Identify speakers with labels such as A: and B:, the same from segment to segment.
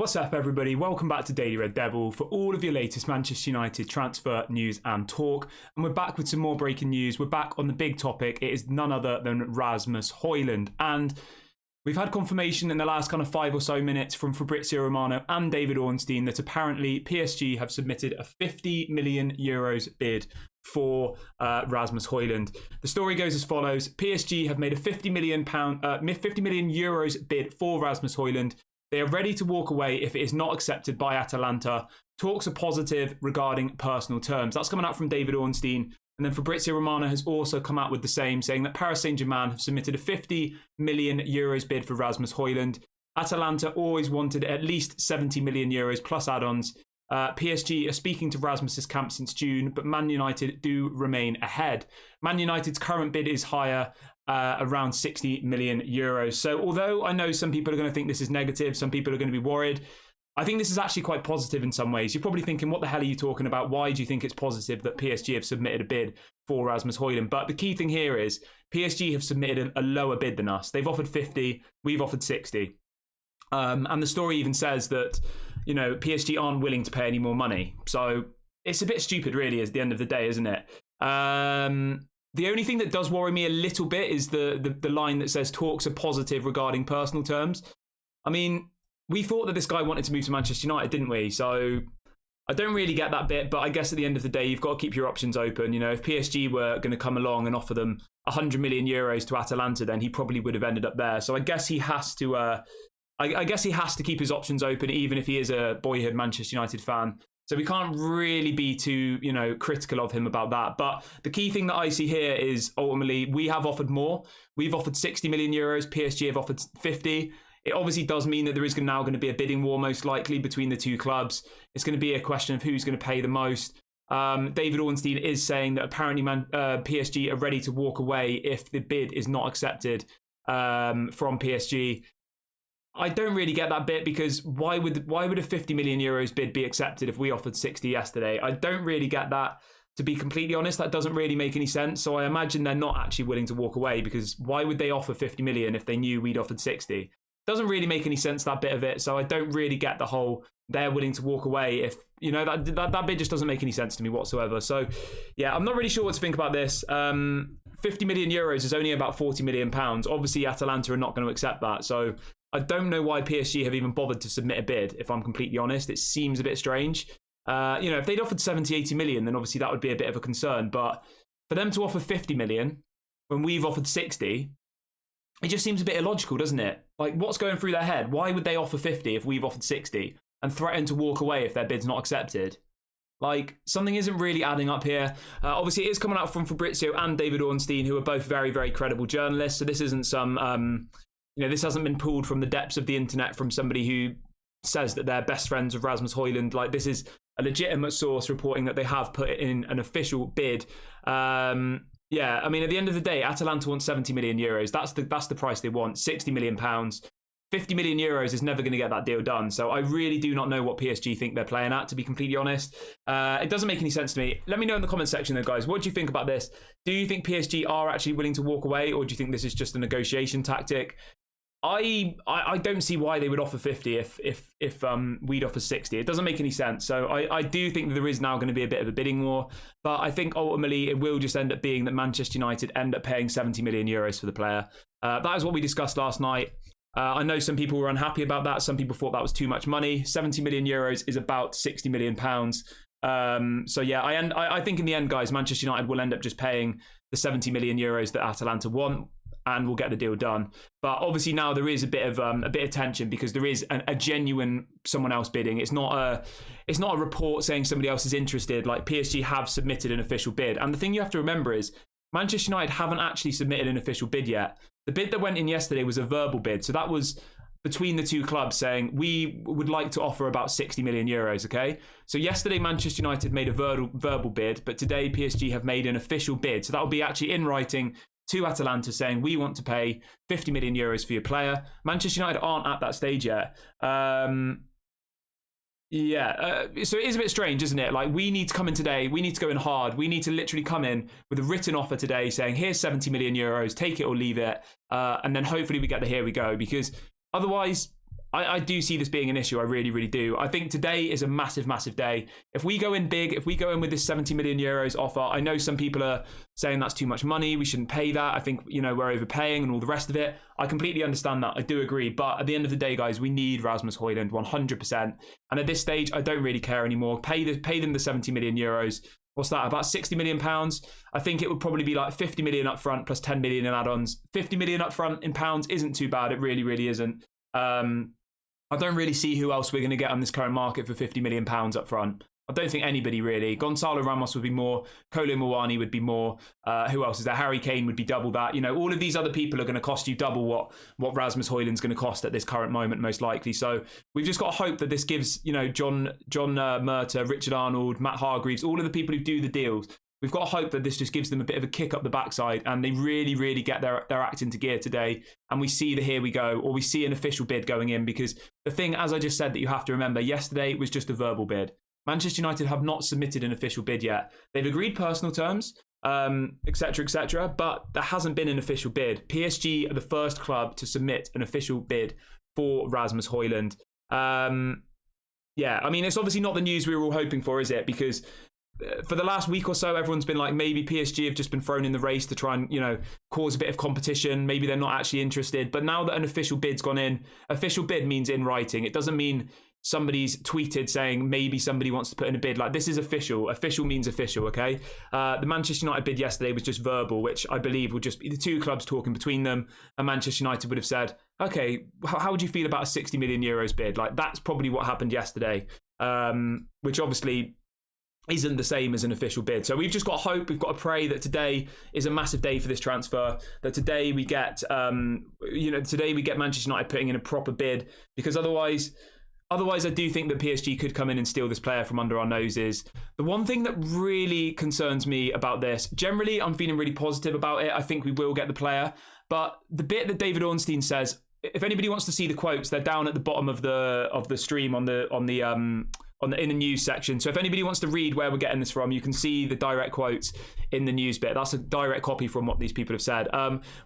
A: What's up, everybody? Welcome back to Daily Red Devil for all of your latest Manchester United transfer news and talk. And we're back with some more breaking news. We're back on the big topic. It is none other than Rasmus Hojlund. And we've had confirmation in the last kind of 5 or so minutes from Fabrizio Romano and David Ornstein that apparently PSG have submitted a 50 million euros bid for Rasmus Hojlund. The story goes as follows. PSG have made a 50 million euros bid for Rasmus Hojlund. They are ready to walk away if it is not accepted by Atalanta. Talks are positive regarding personal terms. That's coming out from David Ornstein. And then Fabrizio Romano has also come out with the same, saying that Paris Saint-Germain have submitted a 50 million euros bid for Rasmus Hojlund. Atalanta always wanted at least 70 million euros plus add-ons. PSG are speaking to Rasmus's camp since June, but Man United do remain ahead. Man United's current bid is higher, around 60 million euros. So although I know some people are going to think this is negative, some people are going to be worried, I think this is actually quite positive in some ways. You're probably thinking, what the hell are you talking about? Why do you think it's positive that PSG have submitted a bid for Rasmus Hojlund? But the key thing here is PSG have submitted a lower bid than us. They've offered 50, we've offered 60. And the story even says that, you know, PSG aren't willing to pay any more money. So it's a bit stupid, really, at the end of the day, isn't it? The only thing that does worry me a little bit is the line that says talks are positive regarding personal terms. I mean, we thought that this guy wanted to move to Manchester United, didn't we? So I don't really get that bit, but I guess at the end of the day, you've got to keep your options open. You know, if PSG were going to come along and offer them 100 million euros to Atalanta, then he probably would have ended up there. So I guess he has to, I guess he has to keep his options open, even if he is a boyhood Manchester United fan. So we can't really be too, you know, critical of him about that. But the key thing that I see here is ultimately we have offered more. We've offered 60 million euros. PSG have offered 50. It obviously does mean that there is now going to be a bidding war, most likely, between the two clubs. It's going to be a question of who's going to pay the most. David Ornstein is saying that apparently PSG are ready to walk away if the bid is not accepted from PSG. I don't really get that bit, because why would a 50 million euros bid be accepted if we offered 60 yesterday? I don't really get that, to be completely honest. That doesn't really make any sense. So I imagine they're not actually willing to walk away, because why would they offer 50 million if they knew we'd offered 60? Doesn't really make any sense, that bit of it. So I don't really get the whole they're willing to walk away if, you know, that bit just doesn't make any sense to me whatsoever. So yeah, I'm not really sure what to think about this. 50 million euros is only about 40 million pounds. Obviously Atalanta are not going to accept that. So I don't know why PSG have even bothered to submit a bid, if I'm completely honest. It seems a bit strange. You know, if they'd offered 70, 80 million, then obviously that would be a bit of a concern. But for them to offer 50 million when we've offered 60, it just seems a bit illogical, doesn't it? Like, what's going through their head? Why would they offer 50 if we've offered 60 and threaten to walk away if their bid's not accepted? Like, something isn't really adding up here. Obviously, it is coming out from Fabrizio and David Ornstein, who are both very, very credible journalists. So this isn't some... you know, this hasn't been pulled from the depths of the internet from somebody who says that they're best friends with Rasmus Hojlund. Like, this is a legitimate source reporting that they have put in an official bid. Yeah, I mean, at the end of the day, Atalanta wants 70 million euros. That's the price they want. 60 million pounds. 50 million euros is never going to get that deal done. So I really do not know what PSG think they're playing at, to be completely honest. It doesn't make any sense to me. Let me know in the comment section though, guys. What do you think about this? Do you think PSG are actually willing to walk away, or do you think this is just a negotiation tactic? I don't see why they would offer 50 if we'd offer 60. It doesn't make any sense. So I do think that there is now going to be a bit of a bidding war, but I think ultimately it will just end up being that Manchester United end up paying 70 million euros for the player. That is what we discussed last night. I know some people were unhappy about that. Some people thought that was too much money. 70 million euros is about 60 million pounds. So yeah, I think in the end, guys, Manchester United will end up just paying the 70 million euros that Atalanta want, and we'll get the deal done. But obviously now there is a bit of tension, because there is a genuine someone else bidding. It's not a report saying somebody else is interested. Like, PSG have submitted an official bid, and the thing you have to remember is Manchester United haven't actually submitted an official bid yet. The bid that went in yesterday was a verbal bid, so that was between the two clubs saying we would like to offer about 60 million euros. Okay, so yesterday Manchester United made a verbal bid, but today PSG have made an official bid. So that will be actually in writing to Atalanta saying we want to pay 50 million euros for your player. Manchester United aren't at that stage yet. Yeah, so it is a bit strange, isn't it? Like, we need to come in today, we need to go in hard, we need to literally come in with a written offer today saying here's 70 million euros, take it or leave it, and then hopefully we get the here we go, because otherwise I do see this being an issue. I really, really do. I think today is a massive, massive day. If we go in big, if we go in with this 70 million euros offer, I know some people are saying that's too much money. We shouldn't pay that. I think, you know, we're overpaying and all the rest of it. I completely understand that. I do agree. But at the end of the day, guys, we need Rasmus Hojlund 100%. And at this stage, I don't really care anymore. Pay them the 70 million euros. What's that? About 60 million pounds. I think it would probably be like 50 million up front plus 10 million in add-ons. 50 million up front in pounds isn't too bad. It really, really isn't. I don't really see who else we're going to get on this current market for 50 million pounds up front. I don't think anybody really. Gonzalo Ramos would be more. Kolo Muani would be more. Who else is there? Harry Kane would be double that. You know, all of these other people are going to cost you double what Rasmus Hojlund's going to cost at this current moment, most likely. So we've just got to hope that this gives, you know, John Murta, Richard Arnold, Matt Hargreaves, all of the people who do the deals. We've got to hope that this just gives them a bit of a kick up the backside and they really, really get their act into gear today. And we see the here we go, or we see an official bid going in, because the thing, as I just said, that you have to remember, yesterday was just a verbal bid. Manchester United have not submitted an official bid yet. They've agreed personal terms, etc., but there hasn't been an official bid. PSG are the first club to submit an official bid for Rasmus Hojlund. Yeah, I mean, it's obviously not the news we were all hoping for, is it? Because for the last week or so, everyone's been like, maybe PSG have just been thrown in the race to try and, you know, cause a bit of competition. Maybe they're not actually interested. But now that an official bid's gone in, official bid means in writing. It doesn't mean somebody's tweeted saying maybe somebody wants to put in a bid. Like, this is official. Official means official, okay? The Manchester United bid yesterday was just verbal, which I believe would just be the two clubs talking between them. And Manchester United would have said, okay, how would you feel about a 60 million euros bid? Like, that's probably what happened yesterday, which obviously isn't the same as an official bid. So we've just got to hope, we've got to pray that today is a massive day for this transfer, that today we get today we get Manchester United putting in a proper bid, because otherwise I do think that PSG could come in and steal this player from under our noses. The one thing that really concerns me about this, generally I'm feeling really positive about it. I think we will get the player, but the bit that David Ornstein says, if anybody wants to see the quotes, they're down at the bottom of the stream in the news section. So if anybody wants to read where we're getting this from, you can see the direct quotes in the news bit. That's a direct copy from what these people have said.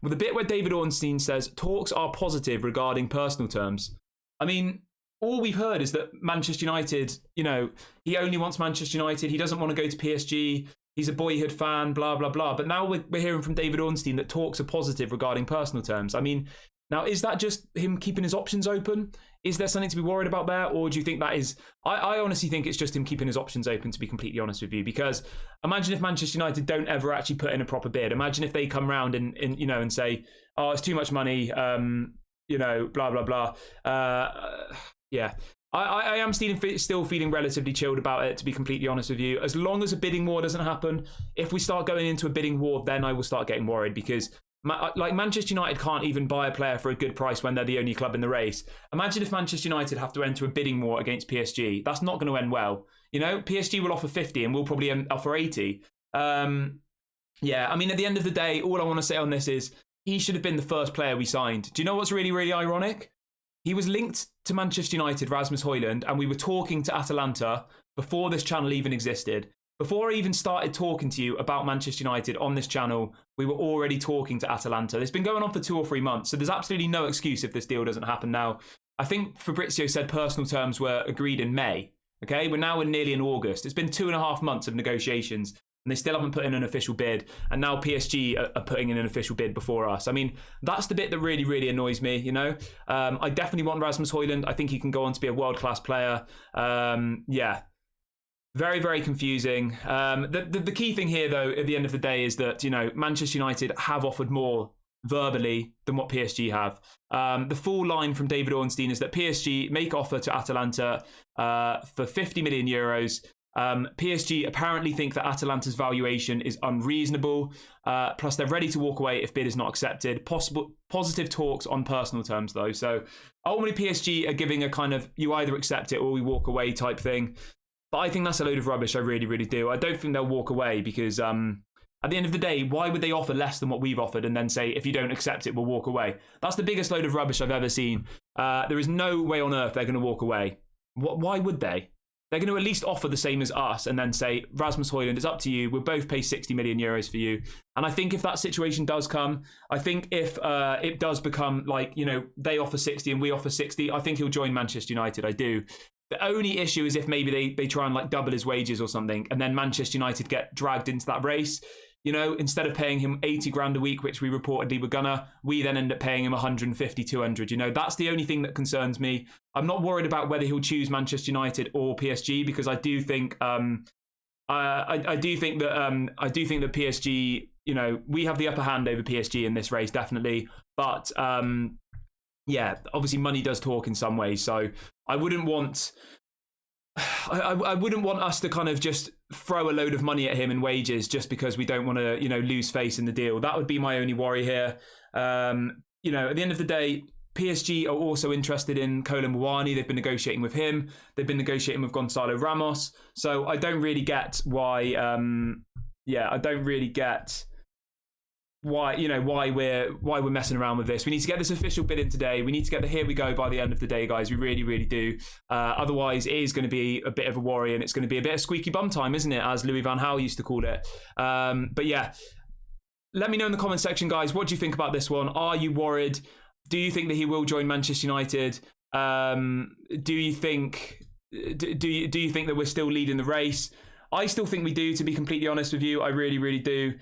A: With the bit where David Ornstein says, talks are positive regarding personal terms. I mean, all we've heard is that Manchester United, you know, he only wants Manchester United. He doesn't want to go to PSG. He's a boyhood fan, blah, blah, blah. But now we're hearing from David Ornstein that talks are positive regarding personal terms. I mean, now, is that just him keeping his options open? Is there something to be worried about there? Or do you think that is... I honestly think it's just him keeping his options open, to be completely honest with you. Because imagine if Manchester United don't ever actually put in a proper bid. Imagine if they come round and you know, and say, oh, it's too much money, you know, blah, blah, blah. Yeah. I am still feeling relatively chilled about it, to be completely honest with you. As long as a bidding war doesn't happen, if we start going into a bidding war, then I will start getting worried, because... like, Manchester United can't even buy a player for a good price when they're the only club in the race. Imagine if Manchester United have to enter a bidding war against PSG. That's not going to end well. You know, PSG will offer 50 and we'll probably offer 80. Yeah, I mean, at the end of the day, all I want to say on this is he should have been the first player we signed. Do you know what's really, really ironic? He was linked to Manchester United, Rasmus Hojlund, and we were talking to Atalanta before this channel even existed. Before I even started talking to you about Manchester United on this channel, we were already talking to Atalanta. It's been going on for 2 or 3 months, so there's absolutely no excuse if this deal doesn't happen now. I think Fabrizio said personal terms were agreed in May. Okay, we're now nearly in August. It's been 2.5 months of negotiations, and they still haven't put in an official bid. And now PSG are putting in an official bid before us. I mean, that's the bit that really, really annoys me, you know? I definitely want Rasmus Hojlund. I think he can go on to be a world-class player. Yeah. Very, very confusing. The key thing here, though, at the end of the day, is that, you know, Manchester United have offered more verbally than what PSG have. The full line from David Ornstein is that PSG make offer to Atalanta for 50 million euros. PSG apparently think that Atalanta's valuation is unreasonable. Plus, they're ready to walk away if bid is not accepted. Positive talks on personal terms, though. So ultimately, PSG are giving a kind of you either accept it or we walk away type thing. But I think that's a load of rubbish. I really, really do. I don't think they'll walk away because at the end of the day, why would they offer less than what we've offered and then say, if you don't accept it, we'll walk away? That's the biggest load of rubbish I've ever seen. There is no way on earth they're going to walk away. Why would they? they're going to at least offer the same as us and then say, Rasmus Hojlund, it's up to you. We'll both pay 60 million euros for you. And I think if that situation does come, I think if it does become like, you know, they offer 60 and we offer 60, I think he'll join Manchester United. I do. The only issue is if maybe they try and like double his wages or something, and then Manchester United get dragged into that race. You know, instead of paying him 80 grand a week, which we reportedly were gonna, we then end up paying him 150, 200. You know, that's the only thing that concerns me. I'm not worried about whether he'll choose Manchester United or PSG, because I do think I do think that PSG, you know, we have the upper hand over PSG in this race, definitely. But yeah, obviously money does talk in some ways. So I wouldn't want I wouldn't want us to kind of just throw a load of money at him in wages just because we don't want to, you know, lose face in the deal. That would be my only worry here. You know, at the end of the day, PSG are also interested in Colin Muani. They've been negotiating with him. They've been negotiating with Gonzalo Ramos. So I don't really get why. I don't really get why, you know, why we're messing around with this. We need to get this official bid in today. We need to get the here we go by the end of the day, guys. We really, really do. Otherwise, it is going to be a bit of a worry, and it's going to be a bit of squeaky bum time, isn't it? As Louis van Gaal used to call it. But yeah, let me know in the comment section, guys. What do you think about this one? Are you worried? Do you think that he will join Manchester United? Do you think that we're still leading the race? I still think we do, to be completely honest with you. I really, really do.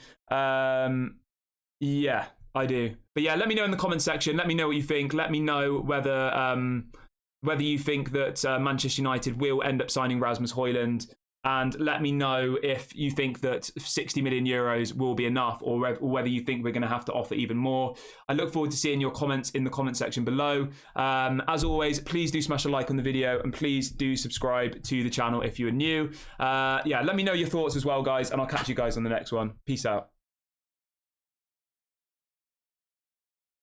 A: Yeah, I do. But yeah, let me know in the comment section. Let me know what you think. Let me know whether you think that Manchester United will end up signing Rasmus Hojlund. And let me know if you think that 60 million euros will be enough, or whether you think we're going to have to offer even more. I look forward to seeing your comments in the comment section below. As always, please do smash a like on the video, and please do subscribe to the channel if you are new. Yeah, let me know your thoughts as well, guys, and I'll catch you guys on the next one. Peace out.